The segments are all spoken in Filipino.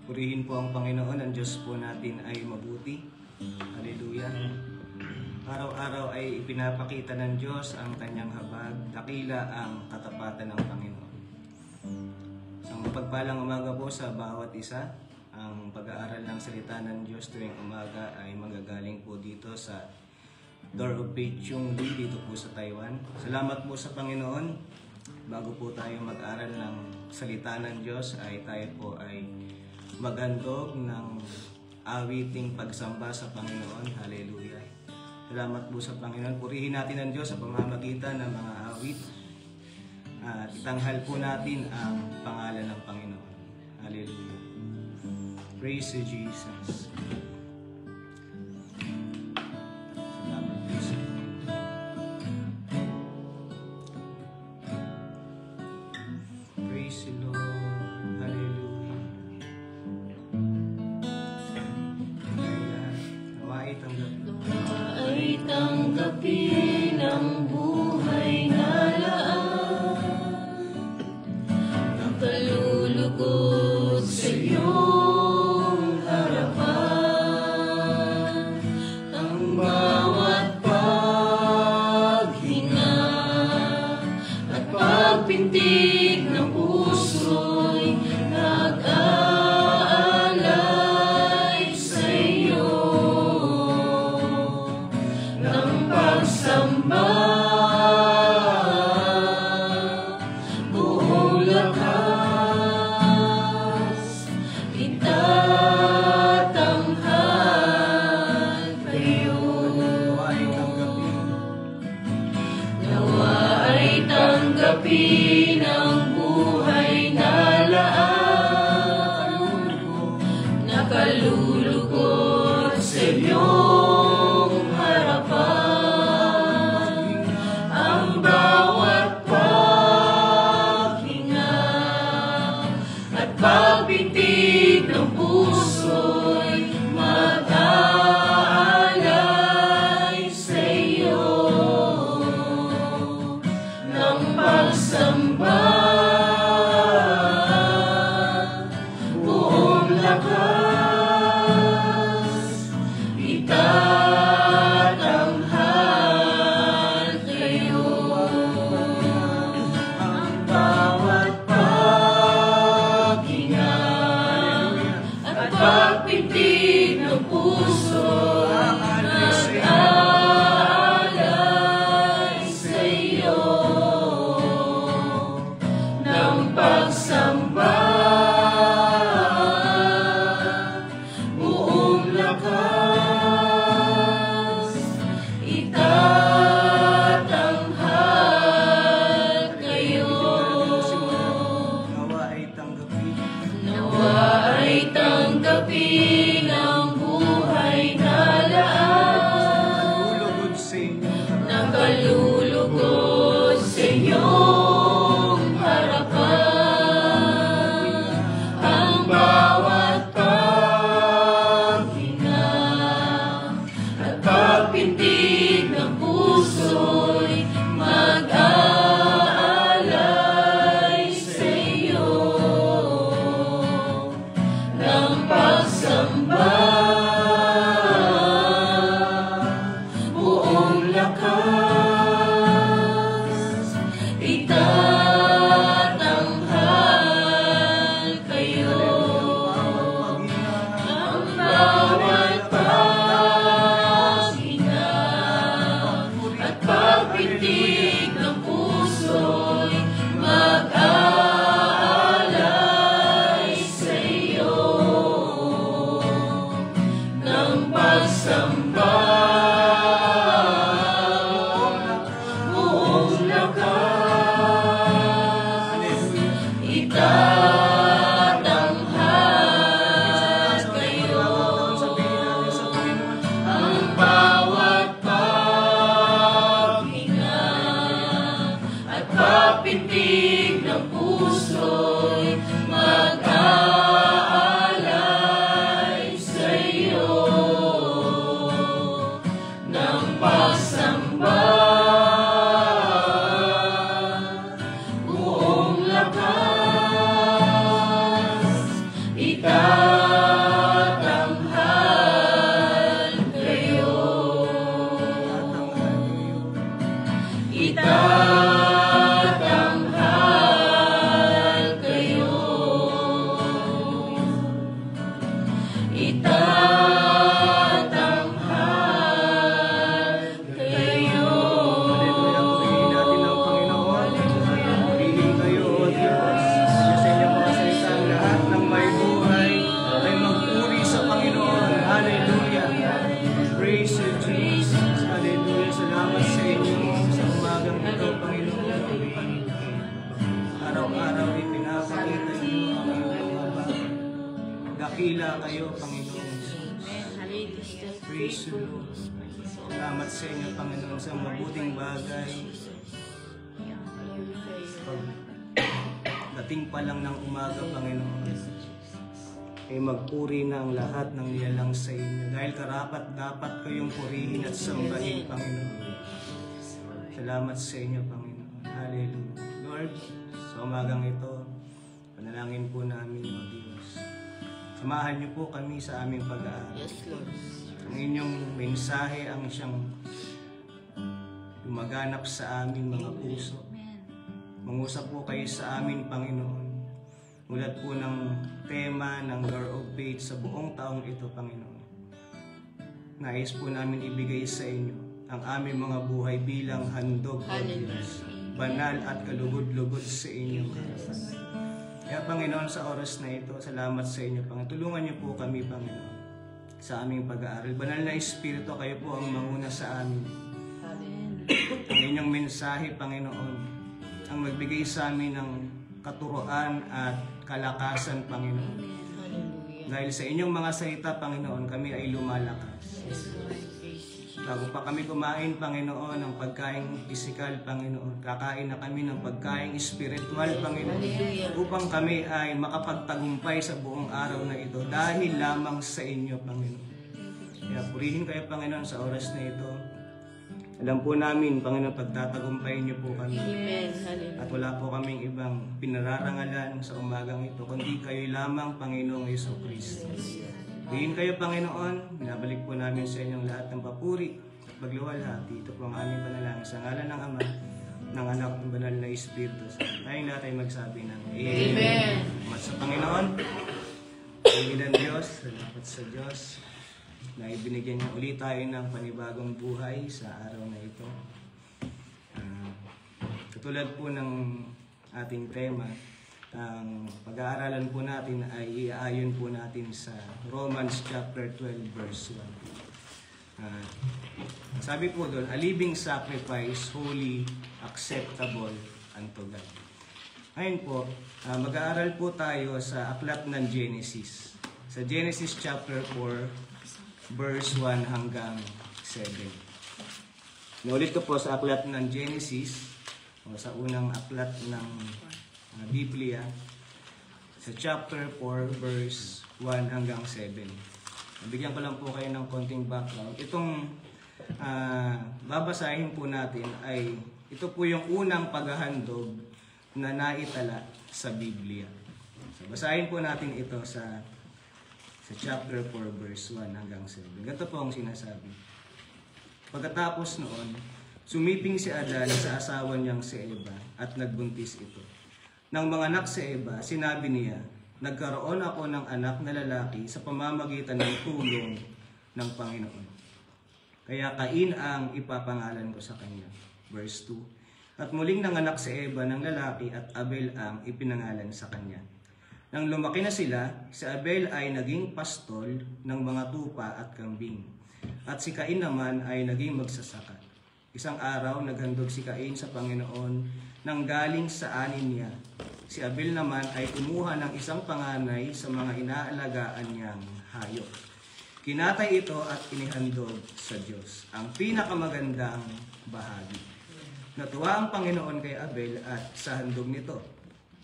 Purihin po ang Panginoon, ang Diyos po natin ay mabuti. Hallelujah. Araw-araw ay ipinapakita ng Diyos ang kanyang habag, dakila ang katapatan ng Panginoon. Ang mapagpalang umaga po sa bawat isa. Ang pag-aaral ng salita ng Diyos tuwing umaga ay manggagaling po dito sa Door of Faith Chung Lee dito po sa Taiwan. Salamat po sa Panginoon. Bago po tayo mag-aral ng salita ng Diyos ay tayo po ay maghandog ng awiting pagsamba sa Panginoon. Hallelujah. Salamat po sa Panginoon. Purihin natin ang Diyos sa pamamagitan ng mga awit. At itanghal po natin ang pangalan ng Panginoon. Hallelujah. Praise you, Jesus. Salamat po sa praise you, Lord. Hallelujah. Nawait ang tanggapin ang buhay na laan, ang kalulugod sa iyong harapan, ang bawat paghinga at pagpintig ng puso'y nag-aalay sa iyo ng pagsamba. Buong lakas itatanghal kayo. Nawa ay tanggapin ang buhay na laan, nakalulugod sa iyong harapan, ang bawat paghinga at pagpitig ng puso'y mag-aalay sa iyo ng pagsamba. Buong lakas itatanghal kayo, ang bawat paghinga at pagpintig ng puso nag-aalay sa iyo ng pagsamba. Buong lakas itatanghal kayo. nawa ay tanggapin Nawa ay tanggapin ang buhay na laan, ulugod sa inyo. nakalulugod sa iyong harapan, ang bawat paghinga at pagpintig ng puso'y mag-aalay sa iyo ng pagsamba. Dakila kayo, Panginoon. Praise you, Lord. Salamat sa inyo, Panginoon, sa mabuting bagay. Dating pa lang ng umaga, Panginoon, ay magpuri na ang lahat ng nilalang sa inyo. Dahil karapat-dapat kayong purihin at sambahin, Panginoon. Salamat sa inyo, Panginoon. Hallelujah. Lord, sa umagang ito, panalangin po namin, O Diyos. Samahan niyo po kami sa aming pag-aaral. Yes, Lord. Ang inyong mensahe ang siyang lumaganap sa amin, mga puso. Mangusap po kayo sa amin, Panginoon. Mulat po ng tema ng Door of Faith sa buong taong ito, Panginoon. Nais po namin ibigay sa inyo ang aming mga buhay bilang handog, O Diyos. Banal at kalugod-lugod sa inyong harapan. Kaya, Panginoon, sa oras na ito, salamat sa inyo, Panginoon. Tulungan niyo po kami, Panginoon, sa aming pag-aaral. Banal na Espiritu, kayo po ang manguna sa amin. Ang inyong mensahe, Panginoon, ang magbigay sa amin ng katuroan at kalakasan, Panginoon. Dahil sa inyong mga salita, Panginoon, kami ay lumalakas. Bago pa kami kumain, Panginoon, ng pagkain pisikal, Panginoon, kakain na kami ng pagkain espiritual, Panginoon, upang kami ay makapagtagumpay sa buong araw na ito dahil lamang sa inyo, Panginoon. Kaya purihin kayo, Panginoon, sa oras na ito. Alam po namin, Panginoon, pagtatagumpayin niyo po kami. Amen. At wala po kaming ibang pinararangalan sa umagang ito, kundi kayo lamang, Panginoong Yesu Kristo. Diin kayo, Panginoon, binabalik po namin sa inyong lahat ng papuri at pagluwalhati. Ito po ang aming panalangin sa ngalan ng Ama, ng Anak, ng Banal na Espiritu. Tayong lahat ay magsabi ng Amen. Salamat sa Panginoon. Panginoon Diyos, salamat sa Diyos na ibinigyan niya ulit tayo ng panibagong buhay sa araw na ito. Katulad po ng ating tema, ang pag-aaralan po natin ay iaayon po natin sa Romans chapter 12 verse 1. Sabi po doon, a living sacrifice, holy, acceptable unto God. Ngayon po, mag-aaral po tayo sa aklat ng Genesis. Sa Genesis chapter 4, verse 1 hanggang 7. Naulit ko po sa aklat ng Genesis, o sa unang aklat ng Biblia, sa chapter 4, verse 1 hanggang 7. Bigyan ko lang po kayo ng konting background. Itong babasahin po natin ay, ito po yung unang paghahandog na naitala sa Biblia. So, basahin po natin ito sa chapter 4, verse 1 hanggang 7. Ganito po ang sinasabi. Pagkatapos noon, sumiping si Adan sa asawa niyang si Eva at nagbuntis ito. Nang manganak si Eva, sinabi niya, nagkaroon ako ng anak na lalaki sa pamamagitan ng tulong ng Panginoon. Kaya Cain ang ipapangalan ko sa kanya. Verse 2. At muling nanganak si Eva ng lalaki at Abel ang ipinangalan sa kanya. Nang lumaki na sila, si Abel ay naging pastol ng mga tupa at kambing. At si Cain naman ay naging magsasaka. Isang araw, naghandog si Cain sa Panginoon nang galing sa anin niya. Si Abel naman ay kumuha ng isang panganay sa mga inaalagaan niyang hayop. Kinatay ito at inihandog sa Diyos, ang pinakamagandang bahagi. Natuwa ang Panginoon kay Abel at sa handog nito.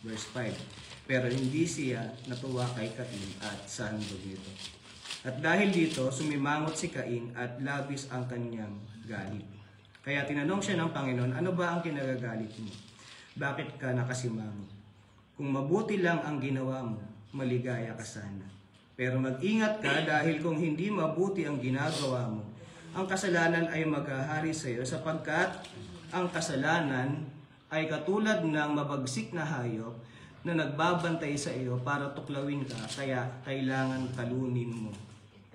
Verse 5. Pero hindi siya natuwa kay Cain at sa handog nito. At dahil dito, sumimangot si Cain at labis ang kanyang galit. Kaya tinanong siya ng Panginoon, ano ba ang kinagagalit mo? Bakit ka nakasimangot? Kung mabuti lang ang ginawa mo, maligaya ka sana. Pero mag-ingat ka dahil kung hindi mabuti ang ginagawa mo, ang kasalanan ay maghahari sa iyo sapagkat ang kasalanan ay katulad ng mabagsik na hayop na nagbabantay sa iyo para tuklawin ka, kaya kailangan talunin mo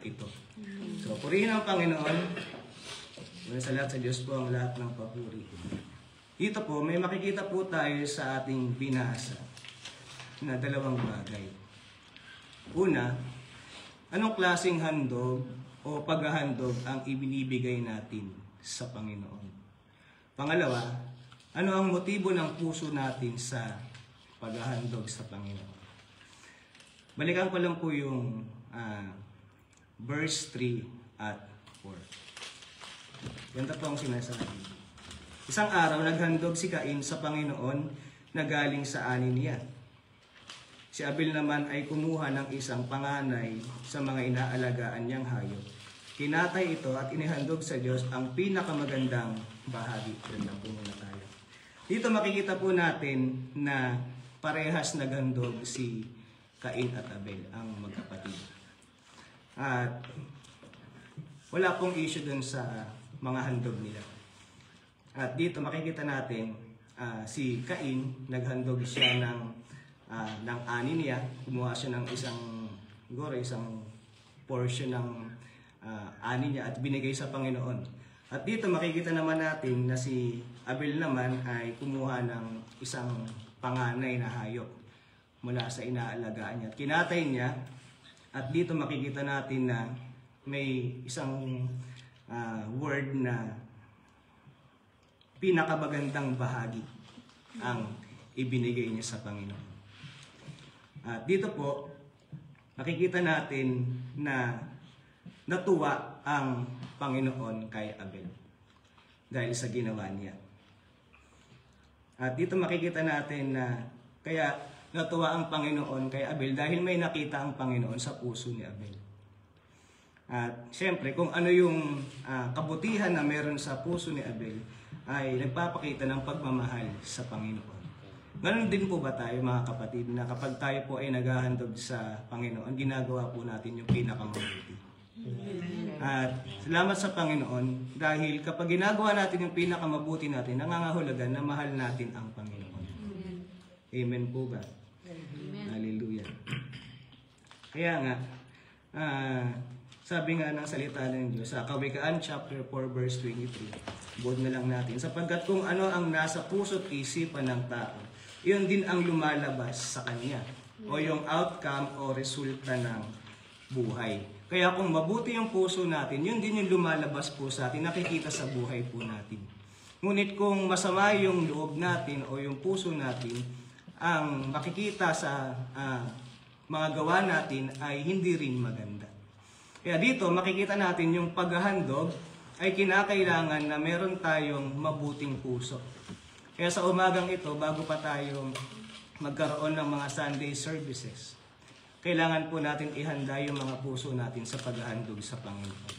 ito. So, purihin ang Panginoon. Sa lahat sa Diyos po ang lahat ng papuri. Dito po, may makikita po tayo sa ating binasa na dalawang bagay. Una, anong klaseng handog o paghahandog ang ibinibigay natin sa Panginoon? Pangalawa, ano ang motibo ng puso natin sa paghahandog sa Panginoon? Balikan ko lang po yung verse 3 at 4. Ganito po ang sinasabi. Isang araw, naghandog si Cain sa Panginoon na galing sa ani niya. Si Abel naman ay kumuha ng isang panganay sa mga inaalagaan niyang hayop. Kinatay ito at inihandog sa Diyos ang pinakamagandang bahagi. Yan lang po muna tayo. Dito makikita po natin na parehas naghandog si Cain at Abel, ang magkapatid. At wala pong issue dun sa mga handog nila. At dito makikita natin si Cain, naghandog siya ng ani niya. Kumuha siya ng isang portion ng ani niya at binigay sa Panginoon. At dito makikita naman natin na si Abel naman ay kumuha ng isang panganay na hayop mula sa inaalagaan niya. At kinatay niya, at dito makikita natin na may isang word na pinakamagandang bahagi ang ibinigay niya sa Panginoon. At dito po, makikita natin na natuwa ang Panginoon kay Abel dahil sa ginawa niya. At dito makikita natin na kaya natuwa ang Panginoon kay Abel dahil may nakita ang Panginoon sa puso ni Abel. At siyempre, kung ano yung kabutihan na meron sa puso ni Abel, ay nagpapakita ng pagmamahal sa Panginoon. Ganon din po ba tayo mga kapatid na kapag tayo po ay naghahandog sa Panginoon, ginagawa po natin yung pinakamabuti. At salamat sa Panginoon dahil kapag ginagawa natin yung pinakamabuti natin, nangangahulugan na mahal natin ang Panginoon. Amen po ba? Amen. Hallelujah. Kaya nga, sabi nga ng salita ng Diyos sa Kawikaan chapter 4 verse 23, buod na lang natin, sapagkat kung ano ang nasa puso't isipan ng tao, iyon din ang lumalabas sa kanya, o yung outcome o resulta ng buhay. Kaya kung mabuti yung puso natin, yun din yung lumalabas po sa atin, nakikita sa buhay po natin. Ngunit kung masama yung loob natin o yung puso natin, ang makikita sa mga gawa natin ay hindi rin maganda. Kaya dito makikita natin yung paghahandog ay kinakailangan na meron tayong mabuting puso. Kaya sa umagang ito, bago pa tayo magkaroon ng mga Sunday services, kailangan po natin ihanda yung mga puso natin sa paghahandog sa Panginoon.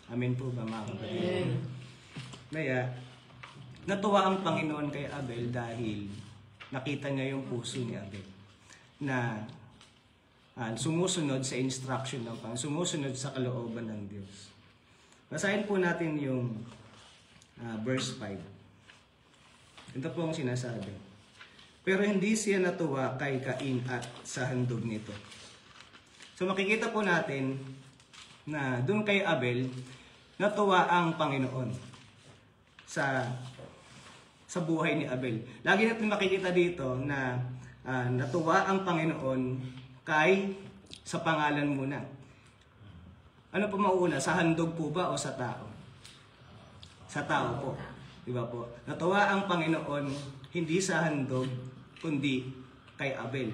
Amen po ba mga kapatid? Kaya, natuwa ang Panginoon kay Abel dahil nakita niya yung puso ni Abel na sumusunod sa instruction ng Panginoon, sumusunod sa kalooban ng Diyos. Basahin po natin yung verse 5. Ito po ang sinasabi. Pero hindi siya natuwa kay Cain at sa handog nito. So makikita po natin na doon kay Abel, natuwa ang Panginoon sa buhay ni Abel. Lagi natin makikita dito na natuwa ang Panginoon sa pangalan muna. Ano po mauuna? Sa handog po ba o sa tao? Sa tao po. Diba po? Natuwa ang Panginoon hindi sa handog, kundi kay Abel.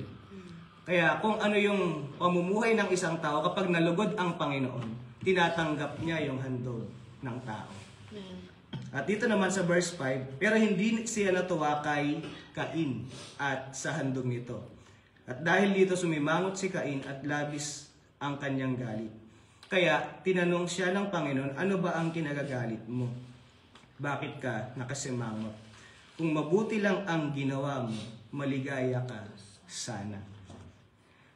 Kaya kung ano yung pamumuhay ng isang tao, kapag nalugod ang Panginoon, tinatanggap niya yung handog ng tao. At dito naman sa verse 5, pero hindi siya natuwa kay Cain at sa handog nito. At dahil dito sumimangot si Cain at labis ang kanyang galit. Kaya tinanong siya ng Panginoon, ano ba ang kinagagalit mo? Bakit ka nakasimangot? Kung mabuti lang ang ginawa mo, maligaya ka sana.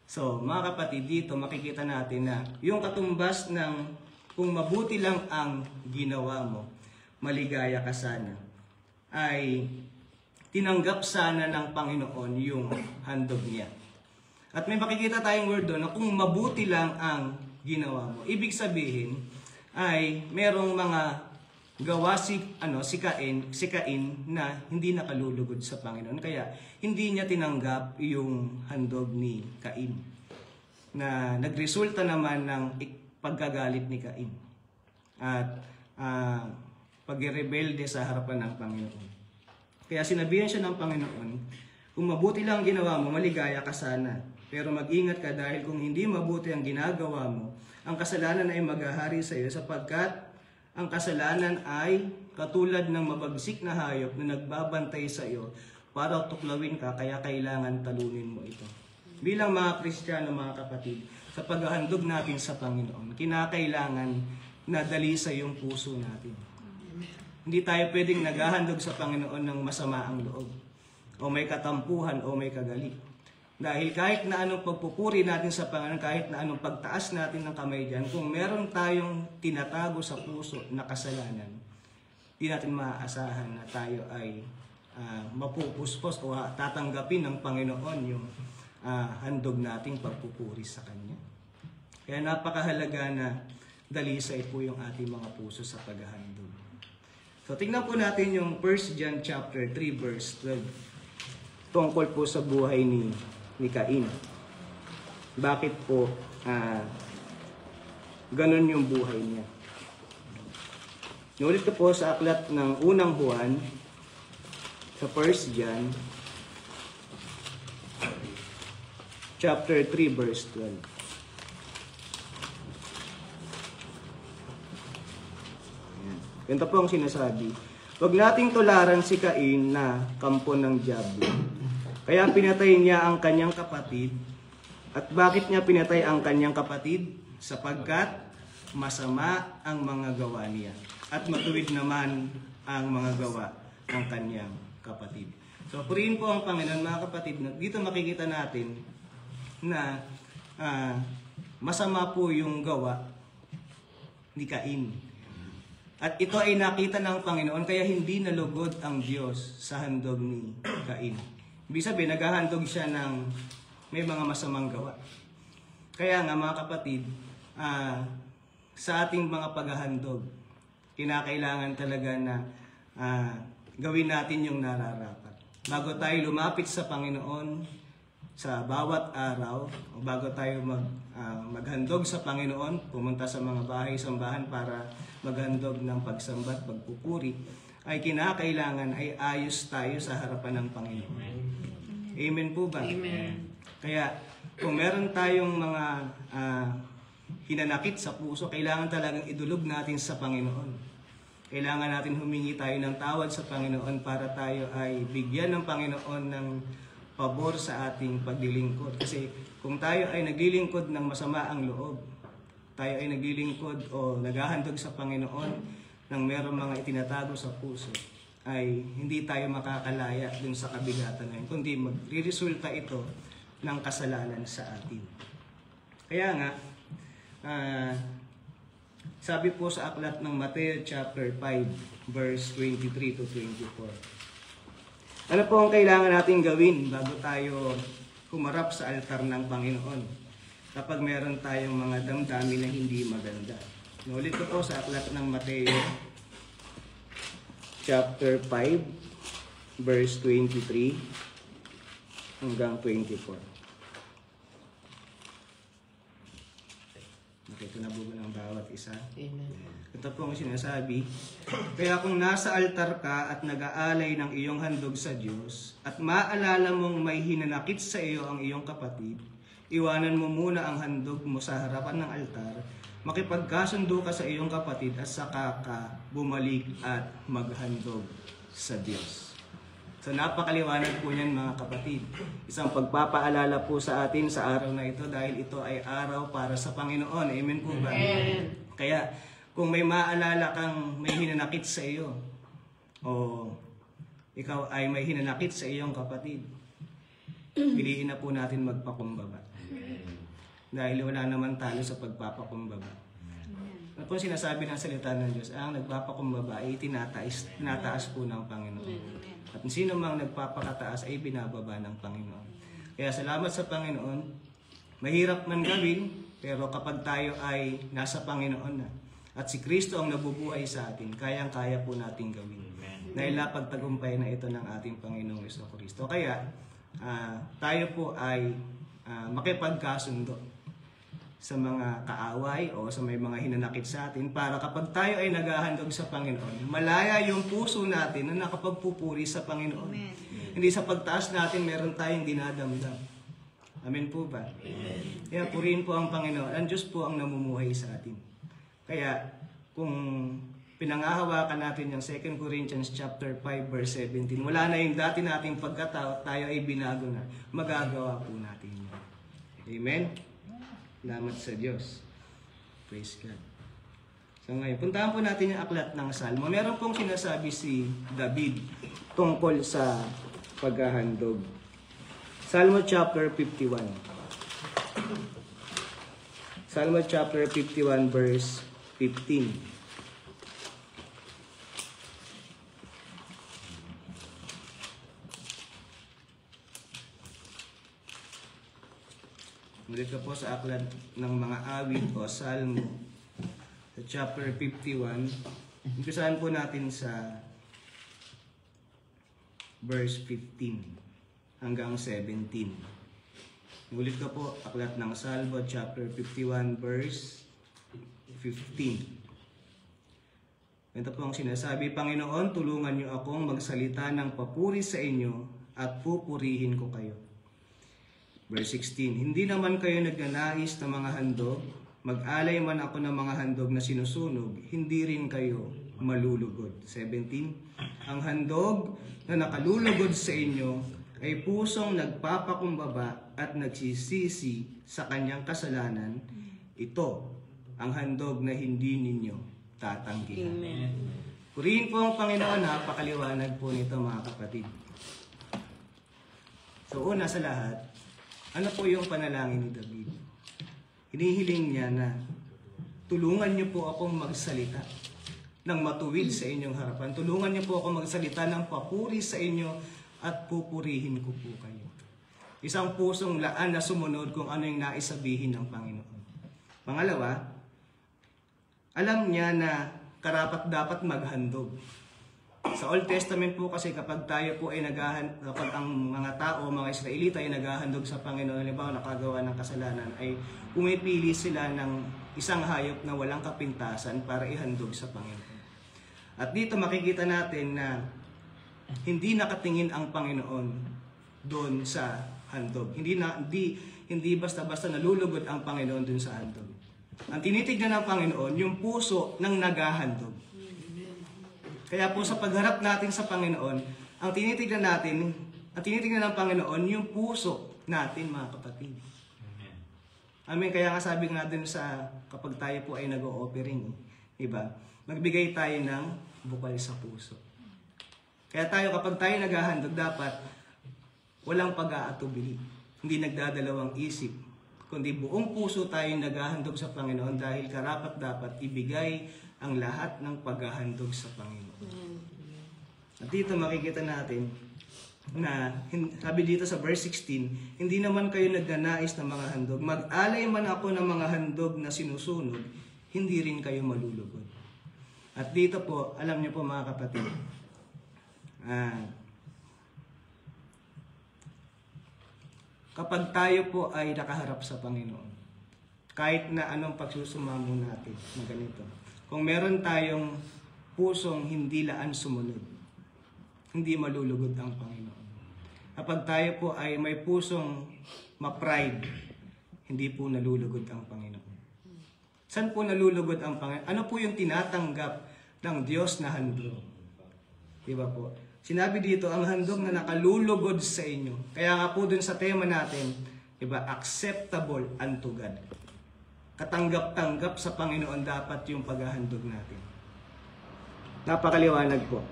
So, mga kapatid, dito makikita natin na yung katumbas ng kung mabuti lang ang ginawa mo, maligaya ka sana, ay tinanggap sana ng Panginoon yung handog niya. At may makikita tayong word doon na kung mabuti lang ang ginawa mo. Ibig sabihin ay merong mga gawa si Cain na hindi nakalulugod sa Panginoon. Kaya hindi niya tinanggap yung handog ni Cain na nagresulta naman ng pagkagalit ni Cain at pagrebelde sa harapan ng Panginoon. Kaya sinabihan siya ng Panginoon, kung mabuti lang ginawa mo, maligaya ka sana. Pero mag-ingat ka dahil kung hindi mabuti ang ginagawa mo, ang kasalanan ay maghahari sa iyo sapagkat ang kasalanan ay katulad ng mabagsik na hayop na nagbabantay sa iyo para tuklawin ka, kaya kailangan talunin mo ito. Bilang mga Kristiyano, mga kapatid, sa paghahandog natin sa Panginoon, kinakailangan na dalisa yung puso natin. Hindi tayo pwedeng naghahandog sa Panginoon ng masama ang loob, o may katampuhan, o may kagalit. Dahil kahit na anong pagpupuri natin sa Panginoon, kahit na anong pagtaas natin ng kamay dyan, kung meron tayong tinatago sa puso na kasalanan, di natin maaasahan na tayo ay mapupuspos o tatanggapin ng Panginoon yung handog nating pagpupuri sa Kanya. Kaya napakahalaga na dalisay po yung ating mga puso sa paghahandog. So tingnan po natin yung 1 John chapter 3 verse 12. Tungkol po sa buhay ni Cain. Bakit po ganun yung buhay niya? Nulit ko po sa aklat ng unang Juan sa 1 John chapter 3 verse 12. Ganito po ang sinasabi. Huwag nating tularan si Cain na kampo ng diablo. Kaya pinatay niya ang kanyang kapatid. At bakit niya pinatay ang kanyang kapatid? Sapagkat masama ang mga gawa niya. At matuwid naman ang mga gawa ng kanyang kapatid. So, purihin po ang Panginoon, mga kapatid. Dito makikita natin na masama po yung gawa ni Cain. At ito ay nakita ng Panginoon, kaya hindi nalugod ang Diyos sa handog ni Cain. Ibig sabihin, naghahandog siya ng may mga masamang gawa. Kaya nga, mga kapatid, sa ating mga paghahandog, kinakailangan talaga na gawin natin yung nararapat. Bago tayo lumapit sa Panginoon sa bawat araw, o bago tayo maghandog sa Panginoon, pumunta sa mga bahay-sambahan para maghandog ng pagsamba at pagpupuri, ay kinakailangan ay ayos tayo sa harapan ng Panginoon. Amen po ba? Amen. Kaya kung meron tayong mga hinanakit sa puso, kailangan talagang idulog natin sa Panginoon. Kailangan natin humingi tayo ng tawad sa Panginoon para tayo ay bigyan ng Panginoon ng pabor sa ating paglilingkod. Kasi kung tayo ay naglilingkod ng masama ang loob, tayo ay naglilingkod o naghahandog sa Panginoon ng merong mga itinatago sa puso, ay hindi tayo makakalaya dun sa kabigatan na yun, kundi magre-resulta ito ng kasalanan sa atin. Kaya nga, sabi po sa aklat ng Mateo chapter 5 verse 23 to 24. Ano po ang kailangan natin gawin bago tayo humarap sa altar ng Panginoon kapag meron tayong mga damdamin na hindi maganda? Nulit ko po sa aklat ng Mateo chapter 5 verse 23 hanggang 24. Okay, tunabugan ang bawat isa. Amen. Ito po ang sinasabi. Kaya kung nasa altar ka at nag-aalay ng iyong handog sa Diyos at maalala mong may hinanakit sa iyo ang iyong kapatid, iwanan mo muna ang handog mo sa harapan ng altar, makipagkasundo ka sa iyong kapatid at saka ka bumalik at maghandog sa Diyos. So napakaliwanag po niyan, mga kapatid. Isang pagpapaalala po sa atin sa araw na ito dahil ito ay araw para sa Panginoon. Amen po ba? Amen. Kaya kung may maalala kang may hinanakit sa iyo o ikaw ay may hinanakit sa iyong kapatid, piliin na po natin magpakumbaba. Dahil wala naman talo sa pagpapakumbaba. Ano po sinasabi ng salita ng Diyos? Ang nagpapakumbaba ay tinataas po ng Panginoon. At sino mang nagpapakataas ay binababa ng Panginoon. Kaya salamat sa Panginoon. Mahirap man gawin, pero kapag tayo ay nasa Panginoon na, at si Kristo ang nabubuhay sa atin, kayang-kaya po natin gawin. Dahil napagtagumpay na ito ng ating Panginoong Jesucristo. Kaya tayo po ay makipagkasundo sa mga kaaway o sa may mga hinanakit sa atin para kapag tayo ay naghahandog sa Panginoon, malaya yung puso natin na nakapagpupuri sa Panginoon. Amen. Hindi sa pagtaas natin meron tayong dinadamdam. Amen po ba? Kaya purihin po ang Panginoon. Ang Diyos po ang namumuhay sa atin. Kaya kung pinangahawakan natin yung 2 Corinthians chapter 5 verse 17, wala na yung dati nating pagkatao, tayo ay binago na. Magagawa po natin yun. Amen? Salamat sa Diyos. Praise God. So ngayon, puntahan po natin yung aklat ng Salmo. Meron pong sinasabi si David tungkol sa paghahandog. Salmo chapter 51. Salmo chapter 51 verse 15. Mulit ka po sa aklat ng mga awit o Salmo sa chapter 51. Umpisahan po natin sa verse 15 hanggang 17. Mulit ka po, aklat ng Salmo chapter 51 verse 15. Ito po ang sinasabi, Panginoon, tulungan niyo akong magsalita ng papuri sa inyo at pupurihin ko kayo. Verse 16, hindi naman kayo nagnanais ng mga handog, mag-alay man ako ng mga handog na sinusunog, hindi rin kayo malulugod. 17, ang handog na nakalulugod sa inyo ay pusong nagpapakumbaba at nagsisisi sa kanyang kasalanan. Ito ang handog na hindi ninyo tatanggihan. Amen. Purihin po ang Panginoon, napakaliwanag po nito mga kapatid. So una sa lahat, ano po yung panalangin ni David? Hinihiling niya na tulungan niyo po akong magsalita ng matuwid sa inyong harapan. Tulungan niyo po akong magsalita ng papuri sa inyo at pupurihin ko po kayo. Isang pusong laan na sumunod kung ano yung naisabihin ng Panginoon. Pangalawa, alam niya na karapat dapat maghandog. Sa Old Testament po kasi kapag tayo po ay kapag ang mga tao, mga Israelita ay naghahandog sa Panginoon, halimbawa nakagawa ng kasalanan, ay pumipili sila ng isang hayop na walang kapintasan para ihandog sa Panginoon. At dito makikita natin na hindi nakatingin ang Panginoon doon sa handog. Hindi basta-basta nalulugod ang Panginoon doon sa handog. Ang tinitignan ng Panginoon, yung puso ng naghahandog. Kaya po sa pagharap natin sa Panginoon, ang tinitignan ng Panginoon yung puso natin, mga kapatid. Amen. Kaya nga sabi nga dun sa kapag tayo po ay nag-o-offering, diba? Magbigay tayo ng bukal sa puso. Kaya tayo kapag tayo naghahandog, dapat walang pag-aatubili. Hindi nagdadalawang isip, kundi buong puso tayo naghahandog sa Panginoon dahil karapat dapat ibigay ang lahat ng paghahandog sa Panginoon. At dito makikita natin na, sabi dito sa verse 16, hindi naman kayo nagnanais ng mga handog. Mag-alay man ako ng mga handog na sinusunog, hindi rin kayo malulugod. At dito po, alam niyo po mga kapatid, kapag tayo po ay nakaharap sa Panginoon, kahit na anong pagsusumamo natin na ganito, kung meron tayong pusong hindi laan sumunod, hindi malulugod ang Panginoon. Kapag tayo po ay may pusong ma-pride, hindi po nalulugod ang Panginoon. Saan po nalulugod ang Panginoon? Ano po yung tinatanggap ng Diyos na handog? Diba po? Sinabi dito, ang handog na nakalulugod sa inyo. Kaya nga po dun sa tema natin, diba, acceptable unto God. Katanggap-tanggap sa Panginoon dapat yung paghahandog natin. Napakaliwanag po.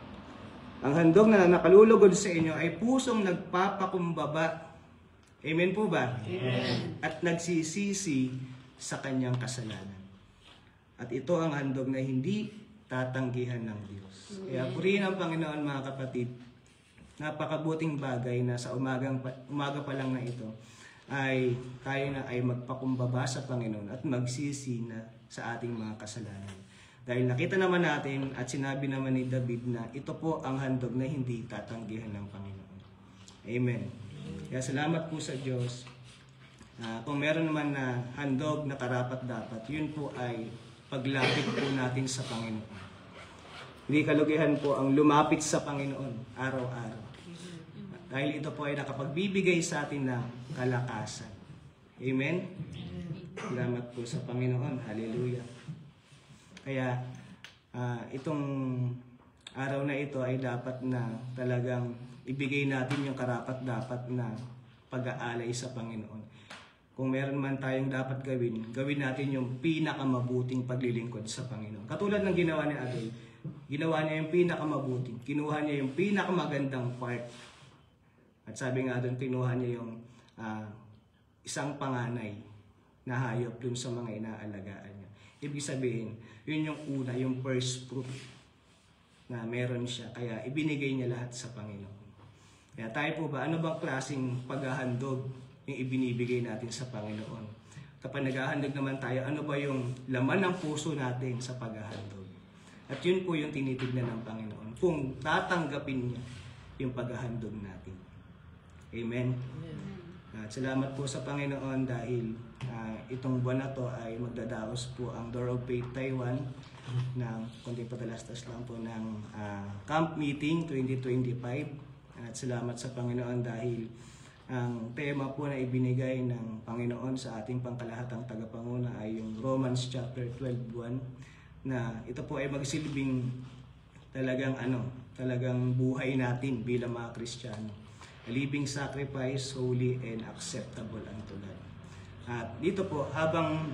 Ang handog na nakalulugod sa inyo ay pusong nagpapakumbaba. Amen po ba? Amen. At nagsisisi sa kanyang kasalanan. At ito ang handog na hindi tatanggihan ng Diyos. Kaya purihin ang Panginoon mga kapatid. Napakabuting bagay na sa umaga pa lang na ito ay tayo na ay magpakumbaba sa Panginoon at magsisi na sa ating mga kasalanan. Dahil nakita naman natin at sinabi naman ni David na ito po ang handog na hindi tatanggihan ng Panginoon. Amen. Kaya salamat po sa Diyos. Kung meron naman na handog na karapat-dapat, yun po ay paglapit po natin sa Panginoon. Hindi kalugihan po ang lumapit sa Panginoon araw-araw. Dahil ito po ay nakapagbibigay sa atin ng kalakasan. Amen? Salamat po sa Panginoon. Hallelujah. Kaya itong araw na ito ay dapat na talagang ibigay natin yung karapat-dapat na pag-aalay sa Panginoon. Kung meron man tayong dapat gawin, gawin natin yung pinakamabuting paglilingkod sa Panginoon. Katulad ng ginawa ni Adoy, ginawa niya yung pinakamabuting, kinuha niya yung pinakamagandang part. At sabi nga doon, kinuha niya yung isang panganay na hayop dun sa mga inaalagaan niya. Ibig sabihin, yun yung una, yung first fruit na meron siya. Kaya ibinigay niya lahat sa Panginoon. Kaya tayo po ba, ano bang klaseng paghahandog yung ibinibigay natin sa Panginoon? Kapag naghahandog naman tayo, ano ba yung laman ng puso natin sa paghahandog? At yun po yung tinitignan ng Panginoon. Kung tatanggapin niya yung paghahandog natin. Amen? At salamat po sa Panginoon dahil itong buwan na to ay magdadaos po ang Door of Faith Taiwan ng konting padalastas lang po ng Camp Meeting 2025. At salamat sa Panginoon dahil ang tema po na ibinigay ng Panginoon sa ating pangkalahatang tagapanguna ay yung Romans chapter 12:1 na ito po ay magsilbing talagang buhay natin bilang mga Kristiyano. A living sacrifice, holy and acceptable unto God. At dito po, habang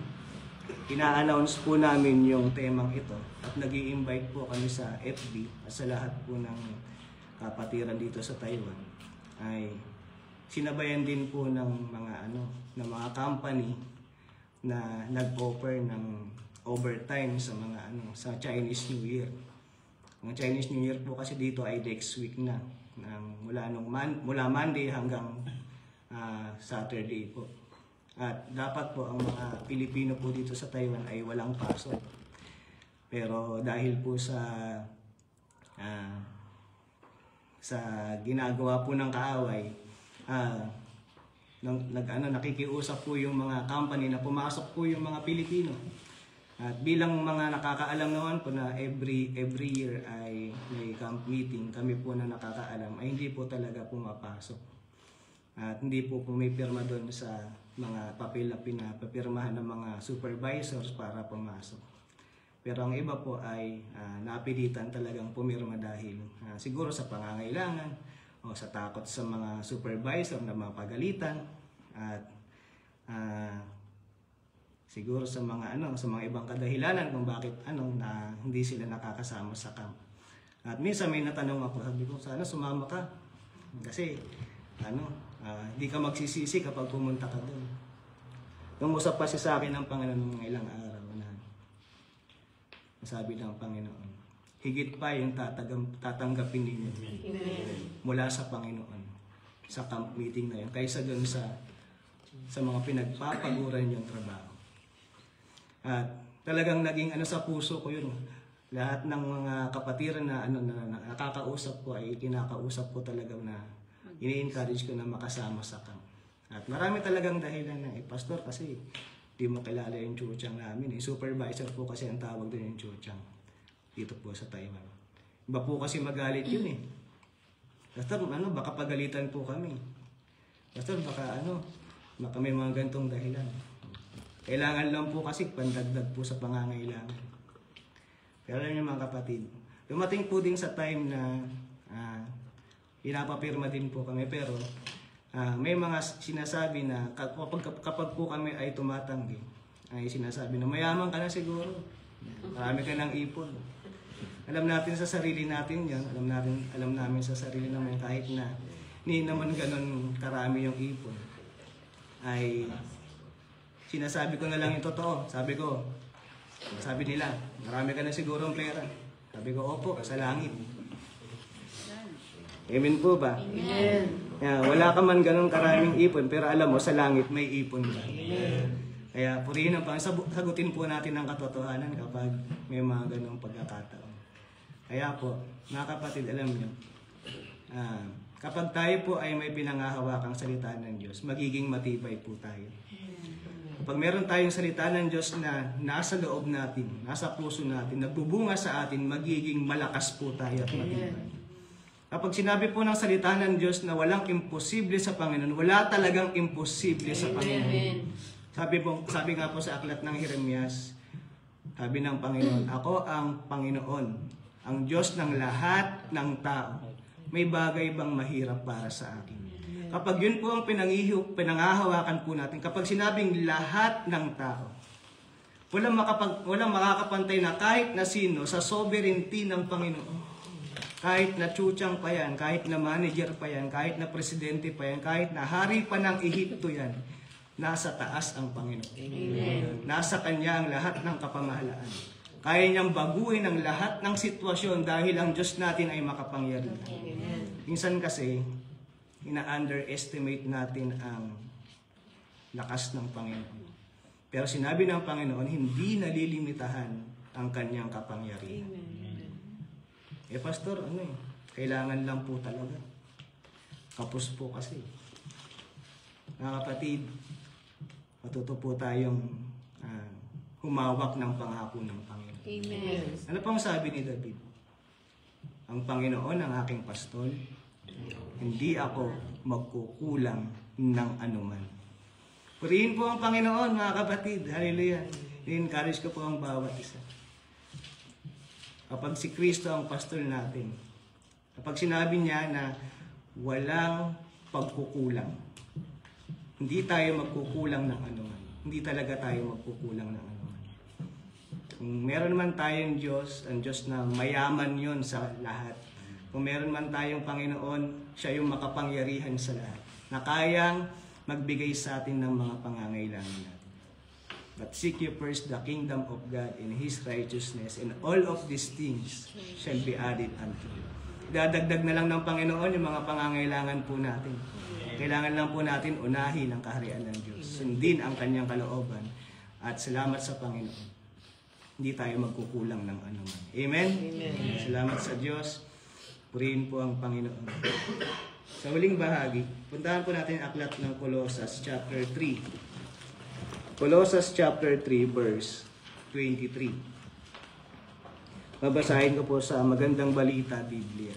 ina-announce po namin yung temang ito at nag-i-invite po kami sa FB at sa lahat po ng kapatiran dito sa Taiwan, ay sinabayan din po ng mga company na nag-offer ng overtime sa sa Chinese New Year. Ang Chinese New Year po kasi dito ay next week na, mula Monday hanggang Saturday po. At dapat po ang mga Pilipino po dito sa Taiwan ay walang pasok. Pero dahil po sa ginagawa po ng kaaway, nakikiusap po yung mga company na pumasok po yung mga Pilipino. At bilang mga nakakaalam naman po na every year ay may camp meeting, kami po na nakakaalam ay hindi po talaga pumapasok. At hindi po pumipirma doon sa mga papel na pinapapirmahan ng mga supervisors para pumasok. Pero ang iba po ay napilitan talagang pumirma dahil siguro sa pangangailangan o sa takot sa mga supervisor na mapagalitan at siguro sa mga ibang kadahilanan kung bakit na hindi sila nakakasama sa camp. At minsan may natanong ako, sabi ko, sana sumama ka. Kasi hindi ka magsisisi kapag pumunta ka doon. Nung-usap pa siya sa akin ng Panginoon ng ilang araw na sabi ng Panginoon, higit pa yung tatanggapin ninyo mula sa Panginoon sa camp meeting na yun kaysa doon sa mga pinagpapaguran yung trabaho. At talagang naging sa puso ko yun. Lahat ng mga kapatiran na nakakausap ko ay kinakausap ko talaga na ini-encourage ko na makasama sa camp. At marami talagang dahilan na pastor kasi di mo kilala yung chuchang namin. Supervisor po kasi ang tawag doon yung chuchang dito po sa Taiwan. Iba po kasi magalit yun Pastor, baka pagalitan po kami. Pastor, baka may mga gantong dahilan. Kailangan lang po kasi pandagdag po sa pangangailangan. Pero alam niyo mga kapatid, dumating po din sa time na pinapapirma din po kami pero may mga sinasabi na kapag po kami ay tumatanggi, ay sinasabi na mayaman ka na siguro. Marami ka ng ipon. Alam natin sa sarili natin yan. Alam namin sa sarili namin kahit na hindi naman ganun karami yung ipon. Ay sinasabi ko na lang yung totoo. Sabi nila, marami ka na siguro ang pera. Sabi ko, opo, sa langit. Amen po ba? Amen. Wala ka man ganun karaming ipon, pero alam mo, sa langit may ipon ka. Kaya purihin ang Panginoon. Sagutin po natin ang katotohanan kapag may mga ganung pagkakataon. Kaya po, mga kapatid, alam niyo, kapag tayo po ay may pinangahawakang salita ng Diyos, magiging matibay po tayo. Kapag meron tayong salita ng Diyos na nasa loob natin, nasa puso natin, nagbubunga sa atin, magiging malakas po tayo at matibay. Kapag sinabi po ng salita ng Diyos na walang imposible sa Panginoon, wala talagang imposible sa Panginoon. Sabi nga po sa aklat ng Jeremias, sabi ng Panginoon, ako ang Panginoon, ang Diyos ng lahat ng tao. May bagay bang mahirap para sa akin? Kapag yun po ang pinangahawakan po natin, kapag sinabing lahat ng tao, walang makakapantay na kahit na sino sa sovereignty ng Panginoon. Kahit na chuchang pa yan, kahit na manager pa yan, kahit na presidente pa yan, kahit na hari pa ng Ehipto yan, nasa taas ang Panginoon. Amen. Nasa Kanya ang lahat ng kapamahalaan. Kaya niyang baguhin ang lahat ng sitwasyon dahil ang Diyos natin ay makapangyarihan. Minsan kasi, ina-underestimate natin ang lakas ng Panginoon. Pero sinabi ng Panginoon, hindi nalilimitahan ang Kanyang kapangyarihan. Pastor, kailangan lang po talaga. Kapos po kasi. Mga kapatid, matuto po tayong humawak ng pangako ng Panginoon. Amen. Ano pang sabi ni David? Ang Panginoon ang aking pastol, hindi ako magkukulang ng anuman. Purihin po ang Panginoon, mga kapatid. Hallelujah. I-encourage ko po ang bawat isa. Kapag si Kristo ang pastor natin, kapag sinabi niya na walang pagkukulang, hindi tayo magkukulang ng anuman. Hindi talaga tayo magkukulang ng anuman. Kung meron man tayong Diyos, ang Diyos na mayaman yon sa lahat. Kung meron man tayong Panginoon, siya yung makapangyarihan sa lahat, na kayang magbigay sa atin ng mga pangangailangan natin. But seek ye first the kingdom of God and His righteousness, and all of these things shall be added unto you. Dadagdag na lang ng Panginoon yung mga pangangailangan po natin. Kailangan lang po natin unahin ang kaharian ng Diyos. Sundin ang Kanyang kalooban. At salamat sa Panginoon. Hindi tayo magkukulang ng anuman. Amen? Amen. Salamat sa Diyos. Purihin po ang Panginoon. Sa huling bahagi, puntahan po natin ang aklat ng Colossus chapter 3. Colossus chapter 3 verse 23. Babasahin ko po sa Magandang Balita Biblia.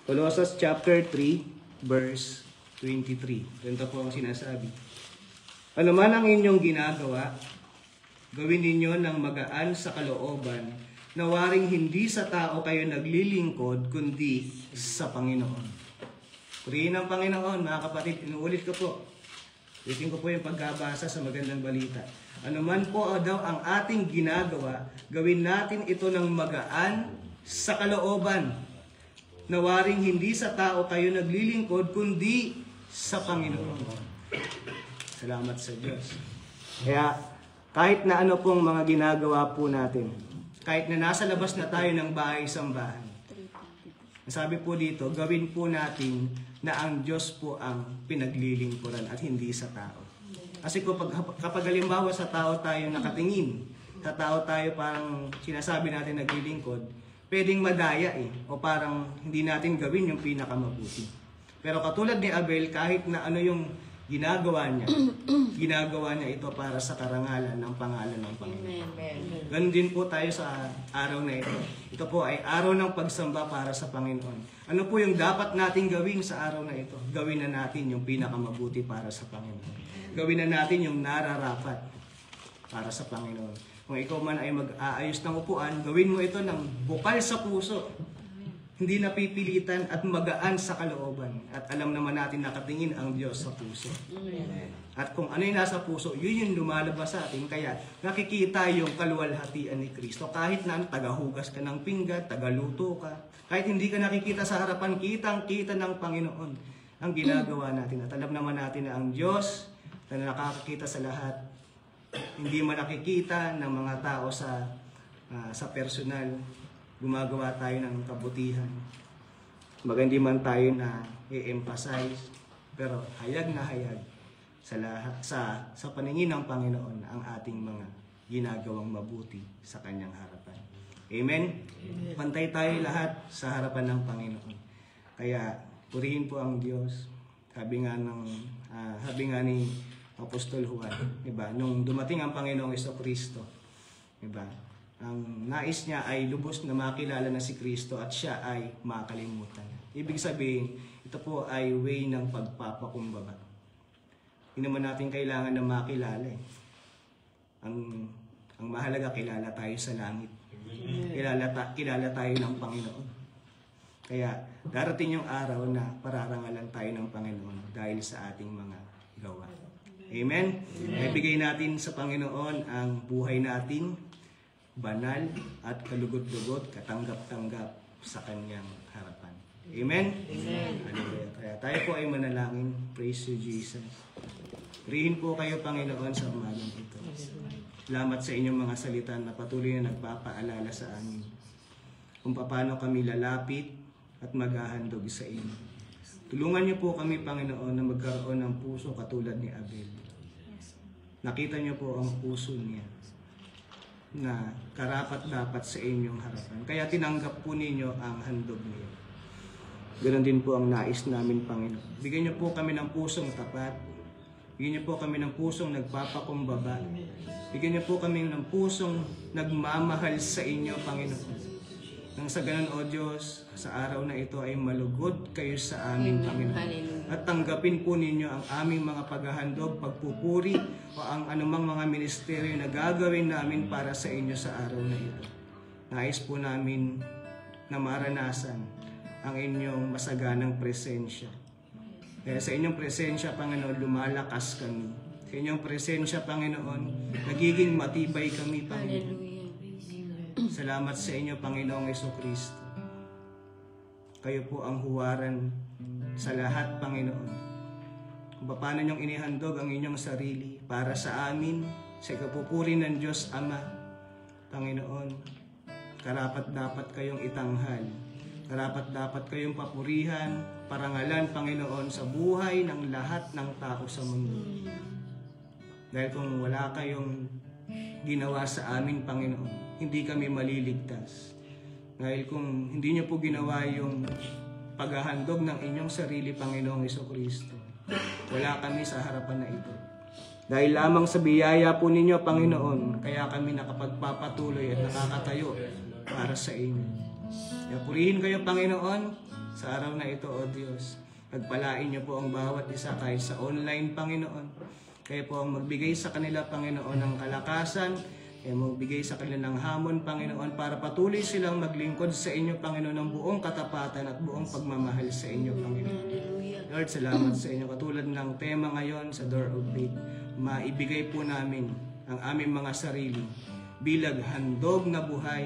Colossus chapter 3 verse 23. Ganito po ang sinasabi. Ano man ang inyong ginagawa, gawin ninyo ng magaan sa kalooban, na waring hindi sa tao kayo naglilingkod, kundi sa Panginoon. Purihin ang Panginoon, mga kapatid. Inuulit ko po. Ulitin ko po yung pagkabasa sa Magandang Balita. Ano man po daw ang ating ginagawa, gawin natin ito ng magaan sa kalooban, na waring hindi sa tao kayo naglilingkod, kundi sa Panginoon. Salamat sa Diyos. Kaya, kahit na ano pong mga ginagawa po natin, kahit na nasa labas na tayo ng bahay-sambahan, sabi po dito, gawin po natin na ang Diyos po ang pinaglilingkuran at hindi sa tao. Kasi kapag halimbawa sa tao tayo nakatingin, sa tao tayo parang sinasabi natin naglilingkod, pwedeng madaya o parang hindi natin gawin yung pinakamabuti. Pero katulad ni Abel, kahit na ano yung ginagawa niya ito para sa karangalan ng pangalan ng Panginoon. Ganun din po tayo sa araw na ito. Ito po ay araw ng pagsamba para sa Panginoon. Ano po yung dapat natin gawin sa araw na ito? Gawin na natin yung pinakamabuti para sa Panginoon. Gawin na natin yung nararapat para sa Panginoon. Kung ikaw man ay mag-aayos ng upuan, gawin mo ito ng bukal sa puso. Hindi napipilitan at magaan sa kalooban. At alam naman natin nakatingin ang Diyos sa puso. At kung ano yung nasa puso, yun yung lumalabas sa atin. Kaya nakikita yung kaluwalhatian ni Kristo. Kahit na tagahugas ka ng pinggan, tagaluto ka. Kahit hindi ka nakikita sa harapan, kitang-kita ng Panginoon ang ginagawa natin. At alam naman natin na ang Diyos na nakakakita sa lahat, hindi man nakikita ng mga tao sa personal. Gumagawa tayo ng kabutihan. Magandi man tayo na i-emphasize, pero hayag na hayag sa paningin ng Panginoon ang ating mga ginagawang mabuti sa Kanyang harapan. Amen? Pantay tayo lahat sa harapan ng Panginoon. Kaya purihin po ang Diyos. Sabi nga ni Apostol Juan, diba? Nung dumating ang Panginoong Jesucristo, diba? Ang nais niya ay lubos na makilala na si Kristo at siya ay makalimutan. Ibig sabihin, ito po ay way ng pagpapakumbaba. Hindi naman natin kailangan na makilala eh. Ang mahalaga, kilala tayo sa langit. Kilala tayo ng Panginoon. Kaya darating yung araw na pararangalan tayo ng Panginoon dahil sa ating mga gawa. Amen? Ibigay natin sa Panginoon ang buhay natin, banal at kalugod-lugod, katanggap-tanggap sa Kanyang harapan. Amen? Amen. Hallelujah. Kaya tayo po ay manalangin. Praise you, Jesus. Purihin po kayo, Panginoon, sa umagang ito. Salamat sa inyong mga salita na patuloy na nagpapaalala sa amin kung paano kami lalapit at maghahandog sa inyo. Tulungan niyo po kami, Panginoon, na magkaroon ng puso katulad ni Abel. Nakita niyo po ang puso niya na karapat-dapat sa inyong harapan. Kaya tinanggap po ninyo ang handog niyo. Ganon din po ang nais namin, Panginoon. Bigyan niyo po kami ng pusong tapat. Bigyan niyo po kami ng pusong nagpapakumbaba. Bigyan niyo po kami ng pusong nagmamahal sa inyo, Panginoon. Nang sa ganun, O Diyos, sa araw na ito ay malugod kayo sa amin, Panginoon. At tanggapin po ninyo ang aming mga paghahandog, pagpupuri, o ang anumang mga ministeryo na gagawin namin para sa inyo sa araw na ito. Nais po namin na maranasan ang inyong masaganang presensya. Kaya sa inyong presensya, Panginoon, lumalakas kami. Sa inyong presensya, Panginoon, nagiging matibay kami, Panginoon. Salamat sa inyo, Panginoong Jesucristo. Kayo po ang huwaran sa lahat, Panginoon. Kung paano niyong inihandog ang inyong sarili para sa amin, sa kapupuri ng Diyos Ama, Panginoon, karapat-dapat kayong itanghal. Karapat-dapat kayong papurihan, parangalan, Panginoon, sa buhay ng lahat ng tao sa mundo. Dahil kung wala kayong ginawa sa amin, Panginoon, hindi kami maliligtas. Dahil kung hindi niyo po ginawa yung paghahandog ng inyong sarili, Panginoong Jesucristo, wala kami sa harapan na ito. Dahil lamang sa biyaya po ninyo, Panginoon, kaya kami nakapagpapatuloy at nakakatayo para sa inyo. Kaya purihin kayo, Panginoon, sa araw na ito, O Diyos. Pagpalain niyo po ang bawat isa kahit sa online, Panginoon. Kayo po ang magbigay sa kanila, Panginoon, ng kalakasan. Kayo magbigay sa kanila ng hamon, Panginoon, para patuloy silang maglingkod sa inyo, Panginoon, ng buong katapatan at buong pagmamahal sa inyo, Panginoon. Lord, salamat sa inyo. Katulad ng tema ngayon sa Door of Faith, maibigay po namin ang aming mga sarili bilang handog na buhay,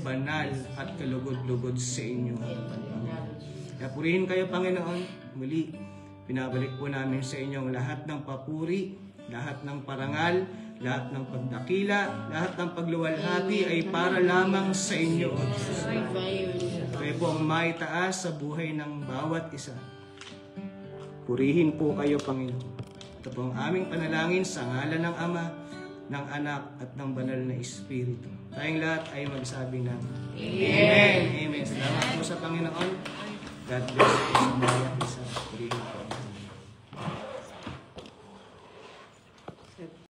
banal at kalugod-lugod sa inyo. Kaya purihin kayo, Panginoon. Muli, pinabalik po namin sa inyong lahat ng papuri, lahat ng parangal, lahat ng pagdakila, lahat ng pagluwalhati ay para lamang sa inyo. Kayo po ang maitaas sa buhay ng bawat isa. Purihin po kayo, Panginoon. Ito po ang aming panalangin sa ngalan ng Ama, ng Anak at ng Banal na Espiritu. Tayong lahat ay magsabi ng Amen. Amen. Salamat po sa Panginoon. God bless po sa bawat isa. Purihin po.